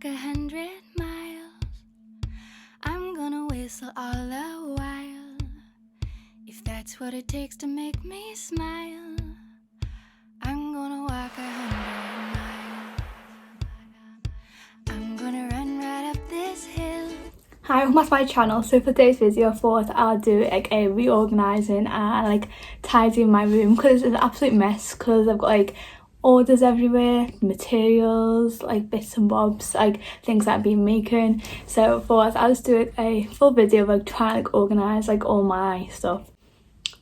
walk 100 miles. I'm gonna whistle all the while. If that's what it takes to make me smile, I'm gonna walk 100 miles. I'm gonna run right up this hill. Hi, welcome back to my channel. So for today's video I thought I'll do like a reorganising and like tidying my room because it's an absolute mess because I've got like orders everywhere, materials, like bits and bobs, like things that I've been making. So I thought I'll just do a full video of like trying to like organise like all my stuff.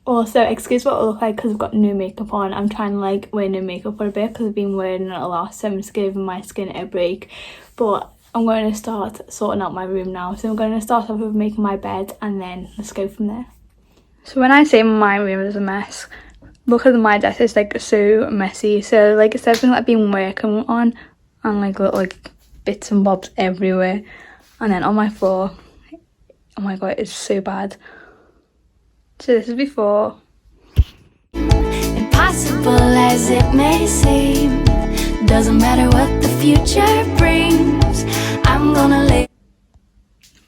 Also, excuse what I look like because I've got new makeup on. I'm trying to like wear new makeup for a bit because I've been wearing it a lot, so I'm just giving my skin a break. But I'm going to start sorting out my room now. So I'm going to start off with making my bed and then let's go from there. So when I say my room is a mess, look at my desk, it's like so messy. So like it's everything that I've been working on and like little like bits and bobs everywhere. And then on my floor, oh my god, it's so bad. So this is before. Impossible as it may seem, doesn't matter what the future brings, I'm gonna lay.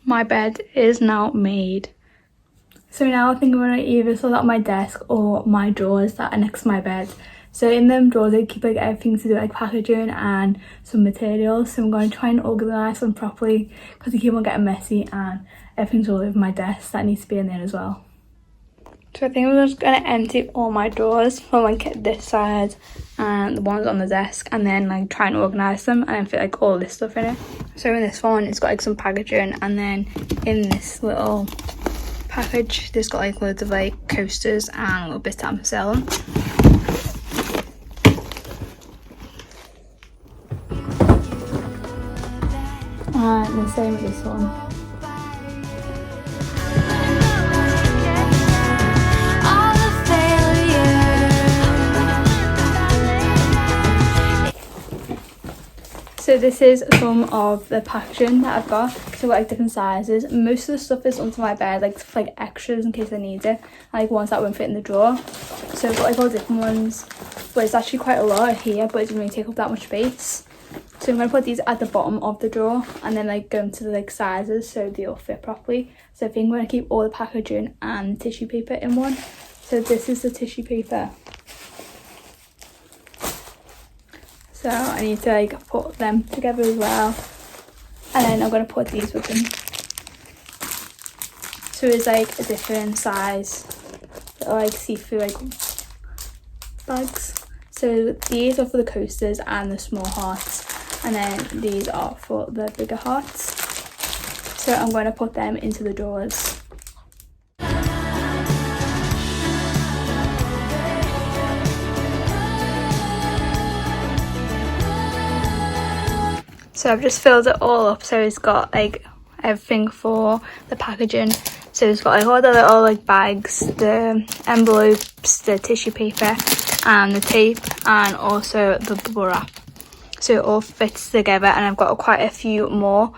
My bed is now made. So now I think I'm going to either sort out my desk or my drawers that are next to my bed. So in them drawers I keep like everything to do like packaging and some materials. So I'm going to try and organise them properly because they keep on getting messy and everything's all over my desk that needs to be in there as well. So I think I'm just going to empty all my drawers from like this side and the ones on the desk and then like try and organise them and then fit like all this stuff in it. So in this one it's got like some packaging and then in this little package there's got like loads of like coasters and little bits that I'm selling. And the same with this one. So this is some of the packaging that I've got. So like different sizes. Most of the stuff is under my bed, like stuff like extras in case I need it. Like ones that won't fit in the drawer. So I've got like all different ones. But it's actually quite a lot here, but it doesn't really take up that much space. So I'm going to put these at the bottom of the drawer and then like go into the like sizes so they all fit properly. So I think I'm going to keep all the packaging and tissue paper in one. So this is the tissue paper. So I need to like put them together as well. And then I'm going to put these with them. So it's like a different size. Like see-through like bags. So these are for the coasters and the small hearts. And then these are for the bigger hearts. So I'm going to put them into the drawers. So I've just filled it all up, so it's got like everything for the packaging. So it's got like all the little like bags, the envelopes, the tissue paper and the tape and also the bubble wrap. So it all fits together and I've got quite a few more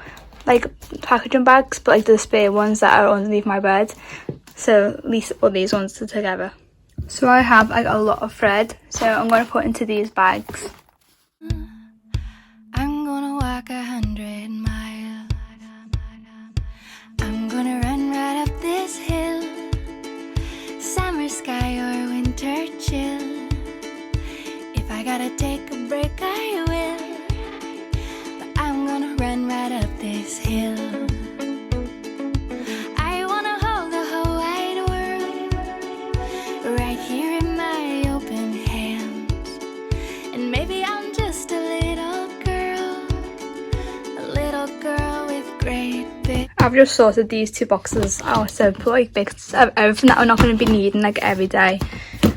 like packaging bags, but like the spare ones that are underneath my bed. So at least all these ones are together. So I have like a lot of thread, so I'm going to put into these bags. I'm gonna walk 100 miles. I'm gonna run right up this hill. Summer sky or winter chill. If I gotta take a break, I will. But I'm gonna run right up this hill. I wanna hold the whole wide world right here in my open hands. And maybe I'm just a little girl with great big. I've just sorted these two boxes out, so put like bits of everything that we're not going to be needing like every day.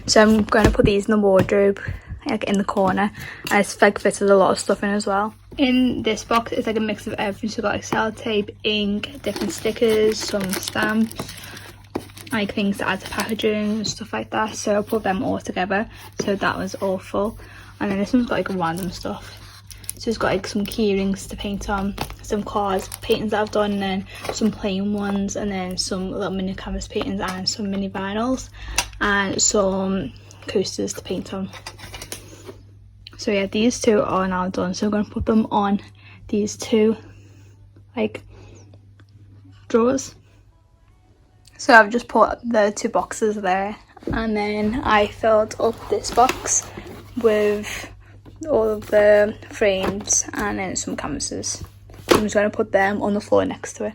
So I'm going to put these in the wardrobe, like in the corner, and it's like fitted a lot of stuff in as well. In this box it's like a mix of everything, so we've got like sellotape, ink, different stickers, some stamps, like things to add to packaging and stuff like that. So I'll put them all together, so that was all full. And then this one's got like random stuff. So it's got like some key rings to paint on, some cards paintings that I've done, and then some plain ones, and then some little mini canvas paintings and some mini vinyls and some coasters to paint on. So yeah, these two are now done, so I'm going to put them on these two like drawers. So I've just put the 2 boxes there, and then I filled up this box with all of the frames and then some canvases. I'm just going to put them on the floor next to it.